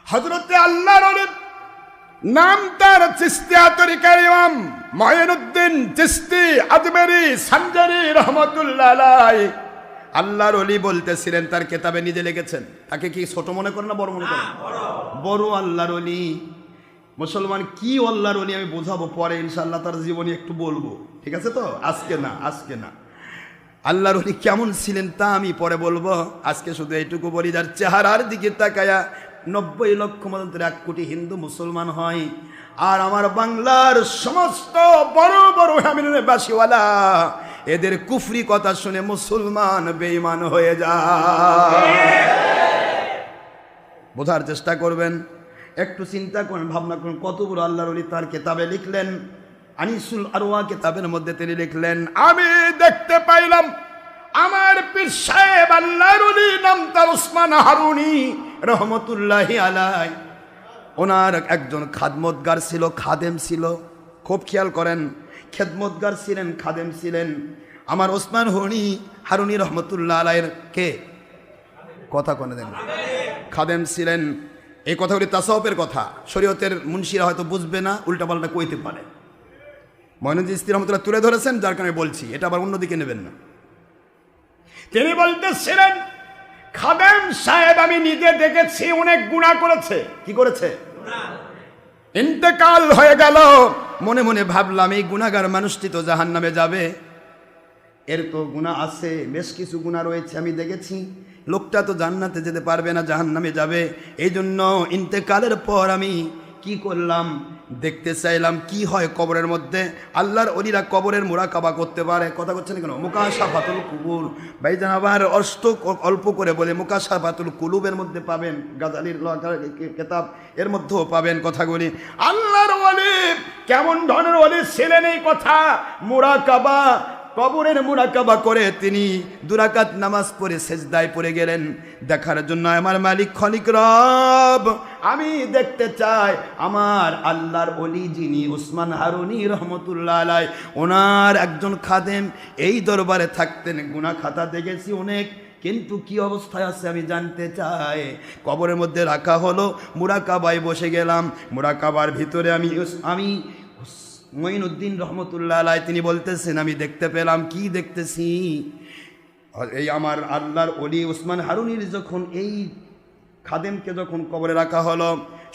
হযরতে আল্লাহর ওলি নাম তার চিশতিয়া তরিকার ইমাম মুঈনুদ্দিন চিশতি আজমেরি সানজারি রাহমাতুল্লাহ আলাইহি। আল্লাহর ওলি বলতেছিলেন, তার কিতাবে নিজে লিখেছেন। তাকে কি ছোট মনে করেন না বড় মনে করেন? বড় আল্লাহর ওলি। মুসলমান কি আল্লাহর ওলি আমি বোঝাবো পরে ইনশাআল্লাহ, তার জীবনী একটু বলবো, ঠিক আছে তো? আজকে না। আল্লাহর ওলি কেমন ছিলেন তা আমি পরে বলবো। আজকে শুধু এইটুকু বলি, যার চেহারার দিকে তাকায়া 90 লক্ষ মধ্যে 1 কোটি হিন্দু মুসলমান হয়, আর আমার বাংলার সমস্ত বড় বড় বাসীওয়ালা এদের কুফরি কথা শুনে মুসলমান বেঈমান হয়ে যায়। বোঝার চেষ্টা করবেন, একটু চিন্তা করেন, ভাবনা করেন, কত বড় আল্লাহর ওলি। তার কিতাবে লিখলেন, আনিসুল আরওয়া কিতাবের মধ্যে তিনি লিখলেন, আমি দেখতে পাইলাম আমার পীর সাহেব আল্লাহর ওলি নাম তার ওসমান হারুনি রহমতুল্লাহি আলাইহি। ওনার একজন খাদমতগার ছিল, খাদেম ছিল। খুব খেয়াল করেন, খেদমতগার ছিলেন, খাদেম ছিলেন। আমার ওসমান হারুনি রহমতুল্লাহ আলাইহির কে কথা কোনে দেন, খাদেম ছিলেন। এই কথাগুলি তাসাউফের কথা, শরীয়তের মুন্সিরা হয়তো বুঝবে না, উল্টাপাল্টা কইতে পারে। মুঈনুদ্দিন চিশতি রহমতুল্লাহ তুলে ধরেছেন, যার কারণে বলছি, এটা আবার অন্যদিকে নেবেন না। তিনি বলতেছিলেন, খাদেম সাহেব আমি নিজে দেখেছি অনেক গুনাহ করেছে। কি করেছে? ইন্তেকাল হয়ে গেল। মনে মনে ভাবলাম, এই গুনাহগার মানুষটি তো জাহান্নামে যাবে, এর তো গুনাহ আছে, বেশ কিছু গুনাহ রয়েছে, আমি দেখেছি লোকটা তো জান্নাতে যেতে পারবে না, জাহান্নামে যাবে। এই জন্য ইন্তেকালের পর আমি কি করলাম, দেখতে চাইলাম কি হয় কবরের মধ্যে। আল্লাহর ওলিরা কবরের মুরাকাবা করতে পারে, কথা করছেন কেন? মুকাশাফাতুল কুবুর ভাইজান আবার অল্প করে বলে, মুকাশাফাতুল কুলুবের মধ্যে পাবেন, গাজালির কিতাব এর মধ্যেও পাবেন কথাগুলি। আল্লাহর ওলি কেমন ধরনের ওলি ছিলেন এই কথা, মুরাকাবা, কবরের মুরাকাবা করে তিনি 2 রাকাত নামাজ পড়ে সেজদায় পড়ে গেলেন, দেখার জন্য আমার মালিক খলিক রব আমি দেখতে চাই আমার আল্লাহর ওলি যিনি ওসমান হারুনি রহমতুল্লাহ আলাইহি, ওনার একজন খাদেম এই দরবারে থাকতেন। গুনাহ খাতা দেখেছি অনেক, কিন্তু কি অবস্থায় আছে আমি জানতে চাই। কবরের মধ্যে রাখা হলো, মুরাকাবায় বসে গেলাম। মুরাকাবার ভিতরে আমি মুঈনুদ্দিন রহমতুল্লাহ আলাইহি তিনি বলতেছেন, আমি দেখতে পেলাম। কি দেখতেছি? এই আমার আল্লাহর ওলি ওসমান হারুনির যখন এই খাদেমকে যখন কবরে রাখা হলো,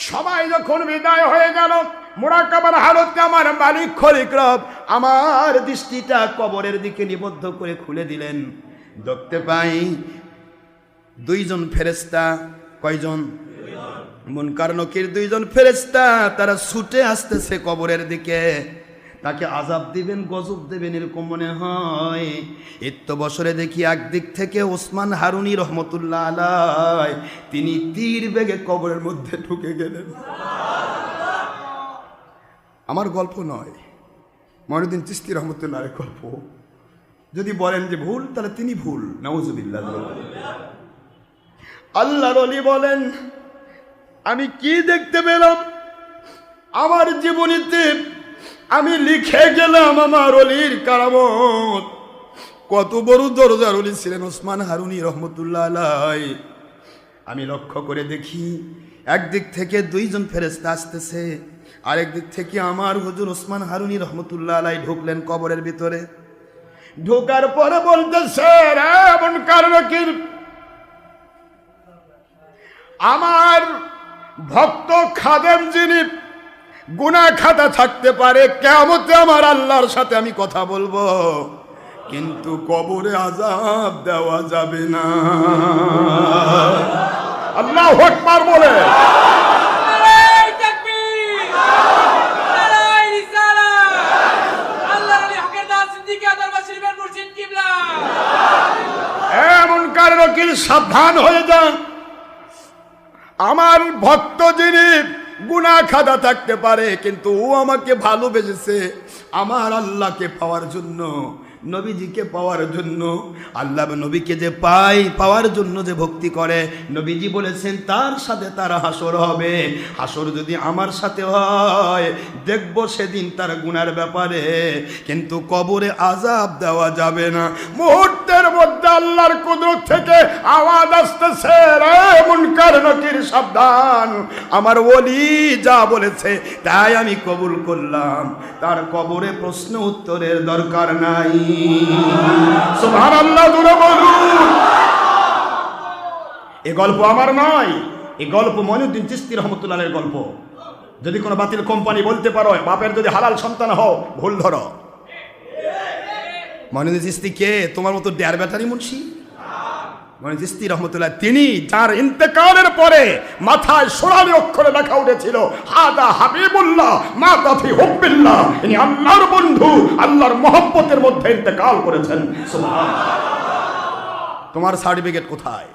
সবাই যখন বিদায় হয়ে গেল, মুরাকাবার হালতে আমার মালিক খলিক রব আমার দৃষ্টিটা কবরের দিকে নিবদ্ধ করে খুলে দিলেন। দেখতে পাই 2 জন ফেরেশতা। কয়জন? মুনকার নকির 2 জন ফেরেশতা, তারা ছুটে আসতেছে কবরের দিকে। তাকে আযাব দিবেন, গজব দেবেন এরকম মনে হয়। এত বছরে দেখি একদিক থেকে ওসমান হারুনি রহমতুল্লাহ আলাইহি তিনি তীর বেগে কবরের মধ্যে ঢুকে গেলেন। আমার গল্প নয়, মুঈনুদ্দিন চিশতি রহমতুল্লাহ আলাইহির গল্প। যদি বলেন যে ভুল, তাহলে তিনি ভুল, নাউজুবিল্লাহ। আল্লাহর ওলি বলেন, আমি কি দেখতে পেলাম? আমার জীবনীতে আমি লিখে গেলাম আমার ওলির কারামত। কত বড় দরজার ওলি ছিলেন ওসমান হারুনি রহমতুল্লাহ আলাইহি। আমি লক্ষ্য করে দেখি, একদিক থেকে 2 জন ফেরেশতা আসতেছে, আরেক দিক থেকে আমার হুজুর ওসমান হারুনি রহমতুল্লাহ আলাইহি ঢুকলেন কবরের ভিতরে। ঢোকার পরে বলতেছে, এমন কারণ কি আমার ভক্ত খাদেম যিনি গুনাহ খাতা থাকতে পারে, কিয়ামতে আমার আল্লাহর সাথে আমি কথা বলবো, কিন্তু কবরে আযাব দেওয়া যাবে না। আল্লাহু আকবার বলে। এমন কারণ কি সাবধান হয়ে যান, আমার ভক্ত যিনি গুনাহ খাতা থাকতে পারে, কিন্তু ও আমাকে ভালোবেসেছে আমার আল্লাহকে পাওয়ার জন্য, নবীজিকে পাওয়ার জন্য। আল্লাহ নবীকে যে পাওয়ার জন্য যে ভক্তি করে, নবীজি বলেছেন তার সাথে তার হাসর হবে। হাসর যদি আমার সাথে হয়, দেখব সেদিন তার গুনার ব্যাপারে, কিন্তু কবরে আযাব দেওয়া যাবে না। মুহূর্তের মধ্যে আল্লাহর কুদরত থেকে আওয়াজ আসতেছে, রে মুনকার নাকির সাবধান, আমার ওলি যা বলেছে তাই আমি কবুল করলাম, তার কবরে প্রশ্ন উত্তরের দরকার নাই। সুবহানাল্লাহ, জোরে বলুন। এই গল্প আমার নয়, এই গল্প মঈনুদ্দিন চিশতি রহমতুল্লাহের গল্প। যদি কোনো বাতিল কোম্পানি বলতে পারো বাপের যদি হালাল সন্তান হও, ভুল ধরো। মঈনুদ্দিন চিশতি কে? তোমার মতো ডেয়ার ব্যাটারি মুন্সি? মঈনুদ্দিন চিশতি রহমতুল্লাহ তিনি, যার ইন্তেকালের পরে মাথায় সোনালী অক্ষরে লেখা উঠেছিল, হাদা হাবিবুল্লাহ মাতা ফি হুব্বিল্লাহ, ইনি আল্লাহর বন্ধু, আল্লাহর মহব্বতের মধ্যে ইন্তেকাল করেছেন। সুবহানাল্লাহ। তোমার সার্টিফিকেট কোথায়?